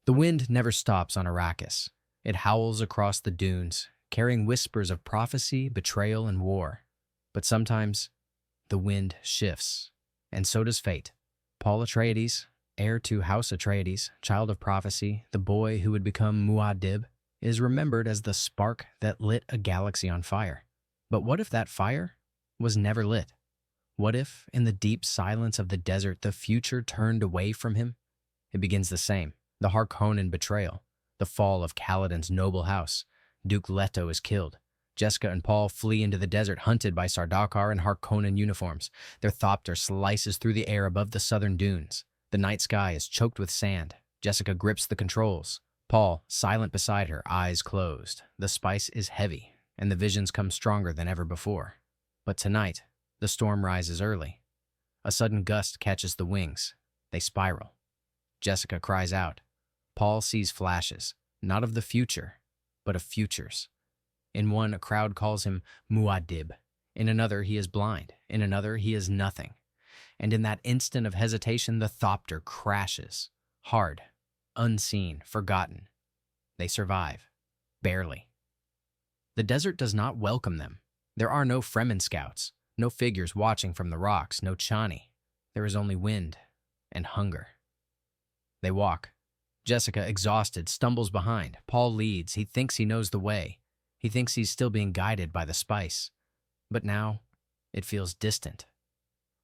The wind never stops on Arrakis. It howls across the dunes, carrying whispers of prophecy, betrayal, and war. But sometimes, the wind shifts, and so does fate. Paul Atreides, heir to House Atreides, child of prophecy, the boy who would become Muad'Dib, is remembered as the spark that lit a galaxy on fire. But what if that fire was never lit? What if, in the deep silence of the desert, the future turned away from him? It begins the same. The Harkonnen betrayal, the fall of Kaladin's noble house. Duke Leto is killed. Jessica and Paul flee into the desert, hunted by Sardaukar in Harkonnen uniforms. Their thopter slices through the air above the southern dunes. The night sky is choked with sand. Jessica grips the controls. Paul, silent beside her, eyes closed. The spice is heavy, and the visions come stronger than ever before. But tonight, the storm rises early. A sudden gust catches the wings. They spiral. Jessica cries out. Paul sees flashes, not of the future, but of futures. In one, a crowd calls him Muad'Dib. In another, he is blind. In another, he is nothing. And in that instant of hesitation, the thopter crashes. Hard, unseen, forgotten. They survive. Barely. The desert does not welcome them. There are no Fremen scouts, no figures watching from the rocks, no Chani. There is only wind and hunger. They walk. Jessica, exhausted, stumbles behind. Paul leads. He thinks he knows the way. He thinks he's still being guided by the spice. But now, it feels distant,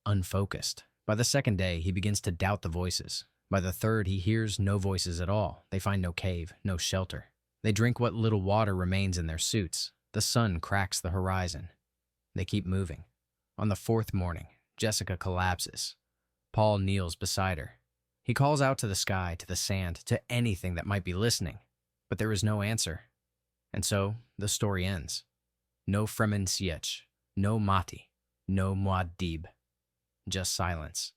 unfocused. By the second day, he begins to doubt the voices. By the third, he hears no voices at all. They find no cave, no shelter. They drink what little water remains in their suits. The sun cracks the horizon. They keep moving. On the fourth morning, Jessica collapses. Paul kneels beside her. He calls out to the sky, to the sand, to anything that might be listening. But there is no answer. And so, the story ends. No Fremen Sietch, no Mati, no Muad'Dib. Just silence.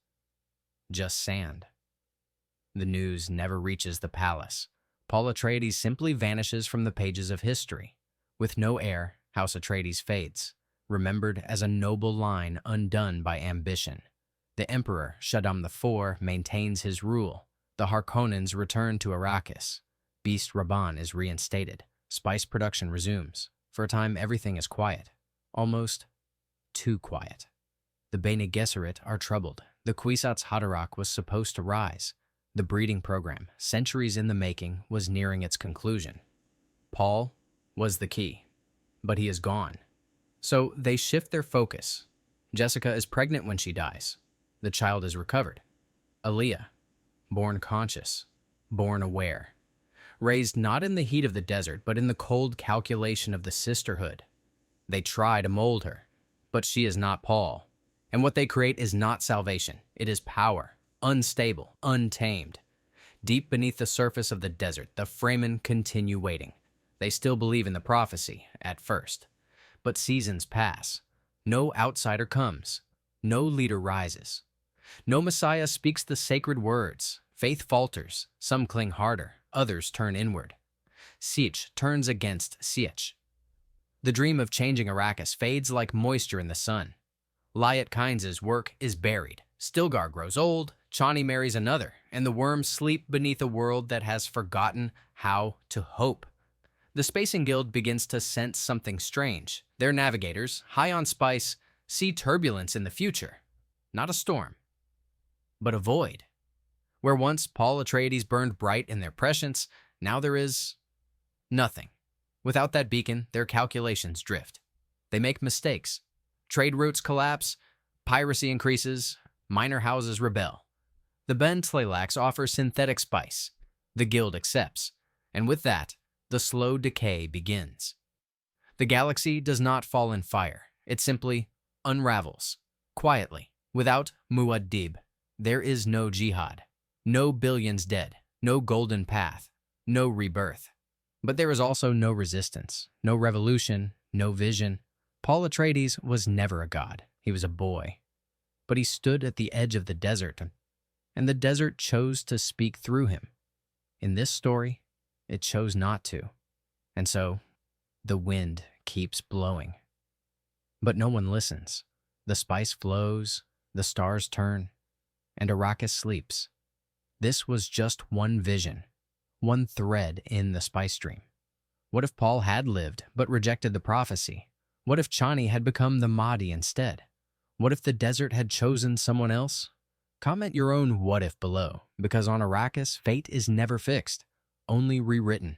Just sand. The news never reaches the palace. Paul Atreides simply vanishes from the pages of history. With no heir, House Atreides fades, remembered as a noble line undone by ambition. The Emperor, Shaddam IV, maintains his rule. The Harkonnens return to Arrakis. Beast Rabban is reinstated. Spice production resumes. For a time, everything is quiet. Almost too quiet. The Bene Gesserit are troubled. The Kwisatz Haderach was supposed to rise. The breeding program, centuries in the making, was nearing its conclusion. Paul was the key, but he is gone. So they shift their focus. Jessica is pregnant when she dies. The child is recovered. Aaliyah, born conscious, born aware. Raised not in the heat of the desert, but in the cold calculation of the sisterhood. They try to mold her, but she is not Paul. And what they create is not salvation. It is power, unstable, untamed. Deep beneath the surface of the desert, the Fremen continue waiting. They still believe in the prophecy, at first. But seasons pass. No outsider comes. No leader rises. No Messiah speaks the sacred words. Faith falters. Some cling harder. Others turn inward. Sietch turns against Sietch. The dream of changing Arrakis fades like moisture in the sun. Liat Kynes' work is buried. Stilgar grows old, Chani marries another, and the worms sleep beneath a world that has forgotten how to hope. The Spacing Guild begins to sense something strange. Their navigators, high on spice, see turbulence in the future. Not a storm, but a void. Where once Paul Atreides burned bright in their prescience, now there is nothing. Without that beacon, their calculations drift. They make mistakes. Trade routes collapse, piracy increases, minor houses rebel. The Ben Tleilax offers synthetic spice. The guild accepts. And with that, the slow decay begins. The galaxy does not fall in fire. It simply unravels, quietly. Without Muad'Dib, there is no jihad. No billions dead, no golden path, no rebirth. But there is also no resistance, no revolution, no vision. Paul Atreides was never a god. He was a boy. But he stood at the edge of the desert, and the desert chose to speak through him. In this story, it chose not to. And so, the wind keeps blowing. But no one listens. The spice flows, the stars turn, and Arrakis sleeps. This was just one vision, one thread in the spice stream. What if Paul had lived but rejected the prophecy? What if Chani had become the Mahdi instead? What if the desert had chosen someone else? Comment your own what if below, because on Arrakis, fate is never fixed, only rewritten.